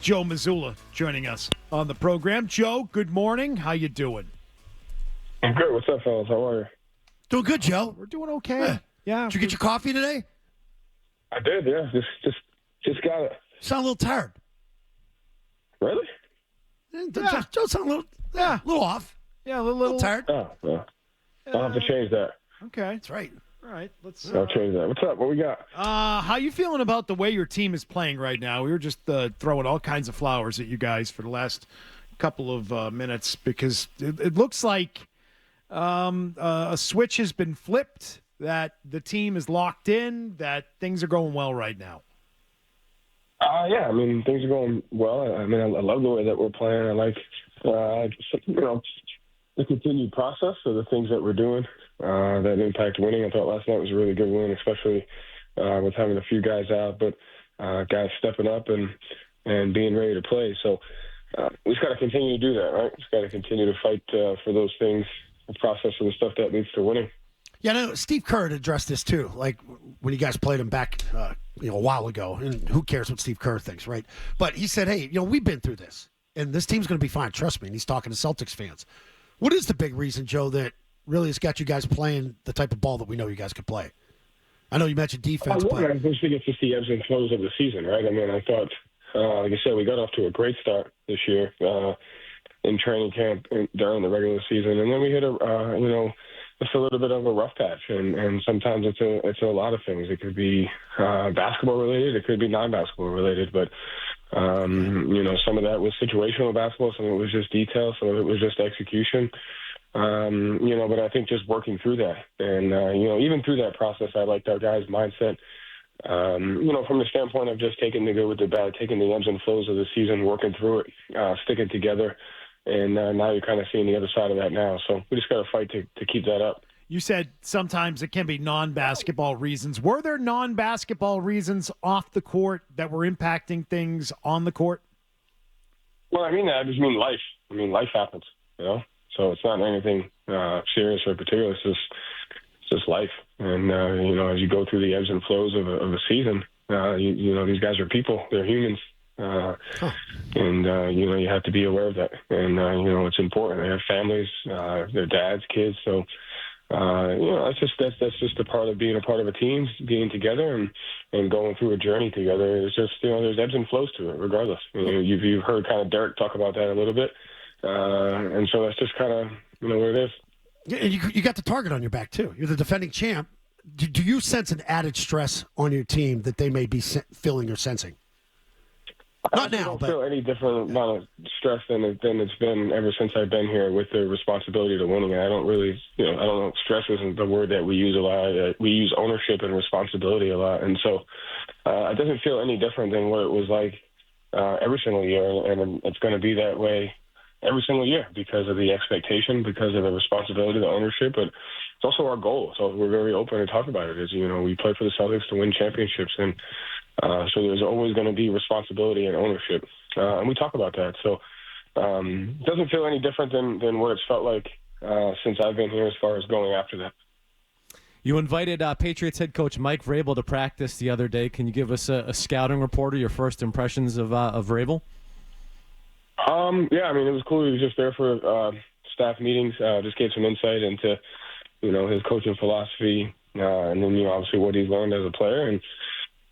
Joe Mazzulla joining us on the program. Joe, good morning. How you doing? I'm good. What's up, fellas? How are you? Doing good, Joe. We're doing okay. Yeah. Did you get your coffee today? I did, yeah. Just got it. Sound a little tired. Really? Joe sound a little off. Yeah, a A little little tired. Oh, well. I'll have to change that. Okay. That's right. All right. Let's. I'll change that. What's up? What we got? How you feeling about the way your team is playing right now? We were just throwing all kinds of flowers at you guys for the last couple of minutes because it looks like a switch has been flipped, that the team is locked in, that things are going well right now. Yeah, I mean, things are going well. I mean, I love the way that we're playing. I like, the continued process of the things that we're doing that impact winning. I thought last night was a really good win, especially with having a few guys out, but guys stepping up and being ready to play. So we just got to continue to do that, right? Just got to continue to fight for those things, the process of the stuff that leads to winning. Yeah, no, Steve Kerr had addressed this too. Like when you guys played him back, a while ago, and who cares what Steve Kerr thinks, right? But he said, "Hey, we've been through this, and this team's going to be fine. Trust me." And he's talking to Celtics fans. What is the big reason, Joe, that really has got you guys playing the type of ball that we know you guys can play? I know you mentioned defense, but I just think it's just the ebbs and flows of the season, right? I mean, I thought, like I said, we got off to a great start this year in training camp during the regular season, and then we hit just a little bit of a rough patch, and sometimes it's a lot of things. It could be basketball related, it could be non-basketball related, but some of that was situational basketball, some of it was just detail, some of it was just execution. But I think just working through that, and even through that process, I liked our guys' mindset. From the standpoint of just taking the good with the bad, taking the ebbs and flows of the season, working through it, sticking together. And now you're kind of seeing the other side of that now. So we just got to fight to keep that up. You said sometimes it can be non-basketball reasons. Were there non-basketball reasons off the court that were impacting things on the court? Well, I mean that. I just mean life. I mean, life happens, So it's not anything serious or particular. It's just life. And, as you go through the ebbs and flows of a season, these guys are people. They're humans. And you have to be aware of that, and it's important. They have families, their dads, kids, so that's just a part of being a part of a team, being together and going through a journey together. It's just there's ebbs and flows to it, regardless. You've heard kind of Derek talk about that a little bit, and so that's just kind of what it is. Yeah, and you got the target on your back too. You're the defending champ. Do you sense an added stress on your team that they may be feeling or sensing? Not now, I don't feel any different amount of stress than it's been ever since I've been here with the responsibility to winning. And I don't really, I don't know, stress isn't the word that we use a lot. We use ownership and responsibility a lot. And so it doesn't feel any different than what it was like every single year. And it's going to be that way every single year because of the expectation, because of the responsibility, the ownership. But it's also our goal. So we're very open to talk about it. We play for the Celtics to win championships. And so there's always going to be responsibility and ownership. And we talk about that. So it doesn't feel any different than what it's felt like since I've been here as far as going after that. You invited Patriots head coach Mike Vrabel to practice the other day. Can you give us a scouting report or your first impressions of Vrabel? Yeah, I mean, it was cool. He was just there for staff meetings, just gave some insight into, his coaching philosophy, and then, obviously what he's learned as a player. And,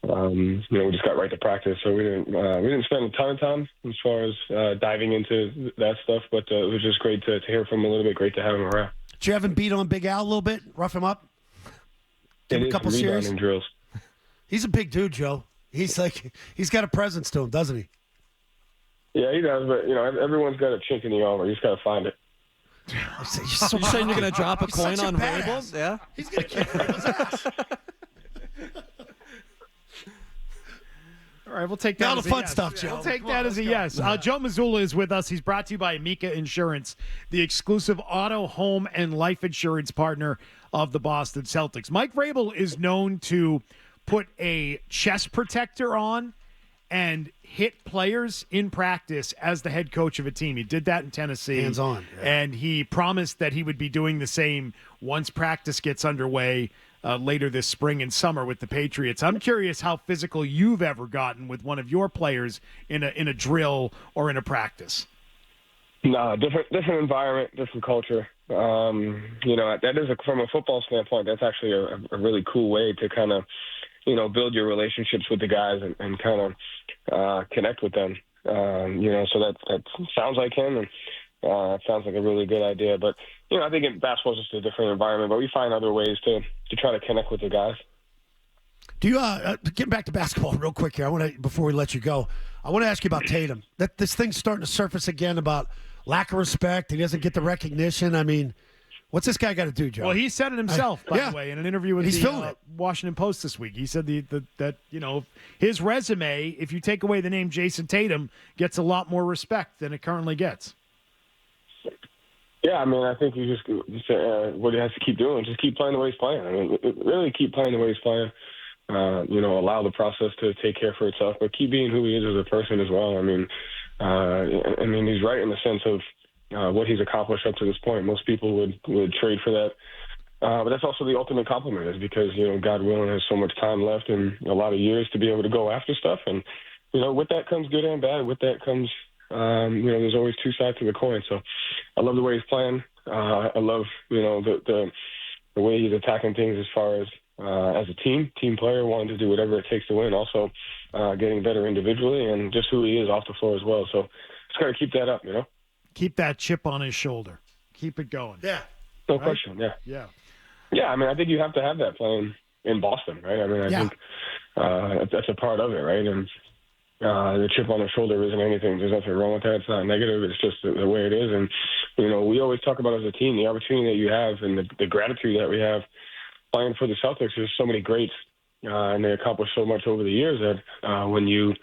we just got right to practice, so we didn't spend a ton of time as far as diving into that stuff, but it was just great to hear from him a little bit, great to have him around. Did you have him beat on Big Al a little bit, rough him up? Give him a couple series? Drills. He's a big dude, Joe. He's got a presence to him, doesn't he? Yeah, he does, but, everyone's got a chink in the armor. You just got to find it. You're saying you're going to drop a coin on Vrabel? Yeah. He's going to kick Vrabel's ass. All right, we'll take that now as the fun yes. stuff, Joe. We'll take that as a yes. Joe Mazzulla is with us. He's brought to you by Amica Insurance, the exclusive auto, home, and life insurance partner of the Boston Celtics. Mike Vrabel is known to put a chest protector on and hit players in practice as the head coach of a team. He did that in Tennessee. Hands on. Yeah. And he promised that he would be doing the same once practice gets underway later this spring and summer with the Patriots. I'm curious how physical you've ever gotten with one of your players in a drill or in a practice. No, different environment, different culture. That is from a football standpoint. That's actually a really cool way to kind of, build your relationships with the guys and kind of connect with them. So that sounds like him, and it sounds like a really good idea. But I think in basketball is just a different environment. But we find other ways to try to connect with the guys. Do you getting back to basketball real quick here? Before we let you go, I want to ask you about Tatum. That this thing's starting to surface again about lack of respect. He doesn't get the recognition. I mean, what's this guy got to do, Joe? Well, he said it himself, by the way, in an interview with the Washington Post this week. He said that his resume, if you take away the name Jayson Tatum, gets a lot more respect than it currently gets. Yeah, I mean, I think you just what he has to keep doing, just keep playing the way he's playing. I mean, really keep playing the way he's playing. Allow the process to take care for itself, but keep being who he is as a person as well. I mean, he's right in the sense of what he's accomplished up to this point. Most people would trade for that. But that's also the ultimate compliment, is because, God willing, has so much time left and a lot of years to be able to go after stuff. And, with that comes good and bad. With that comes, there's always two sides to the coin. So I love the way he's playing. I love, the way he's attacking things as far as a team player, wanting to do whatever it takes to win. Also, getting better individually and just who he is off the floor as well. So just got to keep that up, Keep that chip on his shoulder. Keep it going. Yeah. No question. Yeah. Yeah. Yeah. I mean, I think you have to have that playing in Boston, right? I mean, I think that's a part of it, right? And the chip on the shoulder isn't anything. There's nothing wrong with that. It's not negative. It's just the way it is. And, we always talk about as a team, the opportunity that you have and the gratitude that we have playing for the Celtics. There's so many greats, and they accomplish so much over the years that when you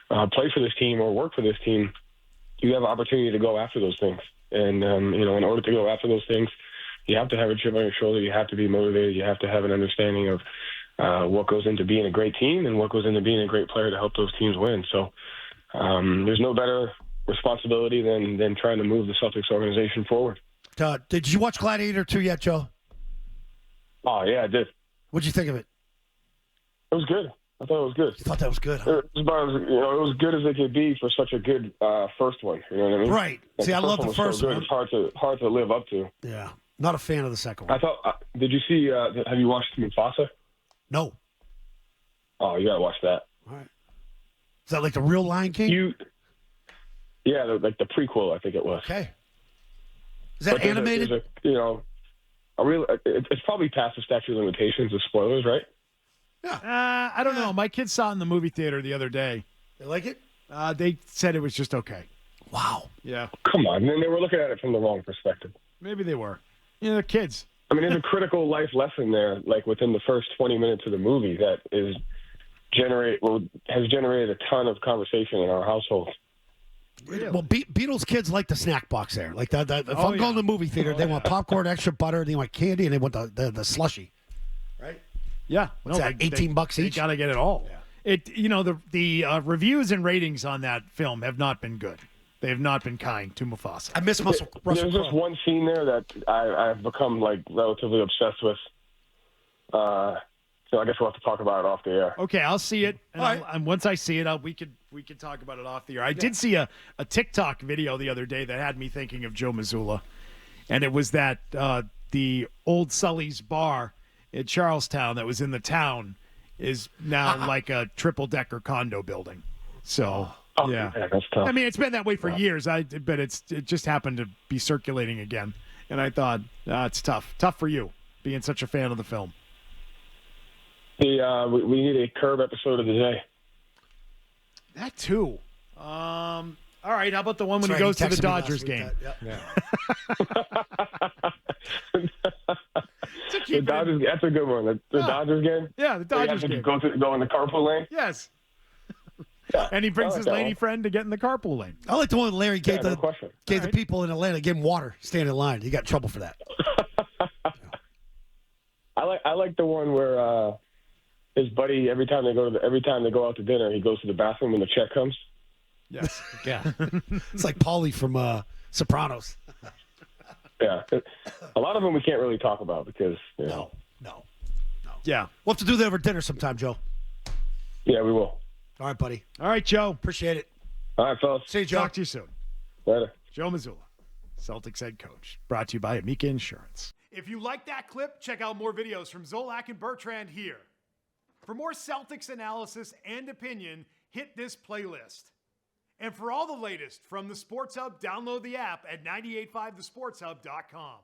play for this team or work for this team, you have an opportunity to go after those things. And, in order to go after those things, you have to have a chip on your shoulder. You have to be motivated. You have to have an understanding of what goes into being a great team and what goes into being a great player to help those teams win. So there's no better responsibility than trying to move the Celtics organization forward. Did you watch Gladiator 2 yet, Joe? Oh, yeah, I did. What'd you think of it? It was good. I thought it was good. You thought that was good, huh? It was good as it could be for such a good first one. You know what I mean? Right. See, I love the first one. It's hard to live up to. Yeah. Not a fan of the second one. I thought. Did you see? Have you watched Mufasa? No. Oh, you gotta watch that. All right. Is that like the real Lion King? Like the prequel, I think it was. Okay. Is that animated? It's probably past the statute of limitations of spoilers, right? Yeah. I don't know. My kids saw it in the movie theater the other day. They like it? They said it was just okay. Wow. Yeah. Come on. Then they were looking at it from the wrong perspective. Maybe they were. They're kids. I mean, there's a critical life lesson there, like within the first 20 minutes of the movie that has generated a ton of conversation in our household. Really? Well, Beatles kids like the snack box there. Like if I'm going to the movie theater, they want popcorn, extra butter, they want candy, and they want the slushy. Right? Yeah. What's that, $18 each? You got to get it all. Yeah. The reviews and ratings on that film have not been good. They have not been kind to Mufasa. I miss Russell Crowe. There's just one scene there that I've become relatively obsessed with. So I guess we'll have to talk about it off the air. Okay, I'll see it, and once I see it, we could talk about it off the air. I did see a TikTok video the other day that had me thinking of Joe Mazzulla, and it was that the old Sully's bar in Charlestown that was in the town is now like a triple-decker condo building. So. Oh, yeah, that's tough. I mean, it's been that way for years. But it just happened to be circulating again, and I thought it's tough for you being such a fan of the film. We need a curb episode of the day. That too. All right. How about the one when he goes to the Dodgers game? The Dodgers. That's a good one. The Dodgers game. Yeah, the Dodgers game. Go in the carpool lane. Yes. Yeah, and he brings his lady friend to get in the carpool lane. I like the one Larry gave the people in Atlanta, gave him water, stand in line. He got in trouble for that. I like the one where his buddy every time they go out to dinner, he goes to the bathroom when the check comes. Yes. Yeah. It's like Paulie from Sopranos. Yeah. A lot of them we can't really talk about because No. Yeah. We'll have to do that over dinner sometime, Joe. Yeah, we will. All right, buddy. All right, Joe. Appreciate it. All right, fellas. See you, Joe. Talk to you soon. Later. Joe Mazzulla, Celtics head coach. Brought to you by Amica Insurance. If you like that clip, check out more videos from Zolak and Bertrand here. For more Celtics analysis and opinion, hit this playlist. And for all the latest from the Sports Hub, download the app at 985thesportshub.com.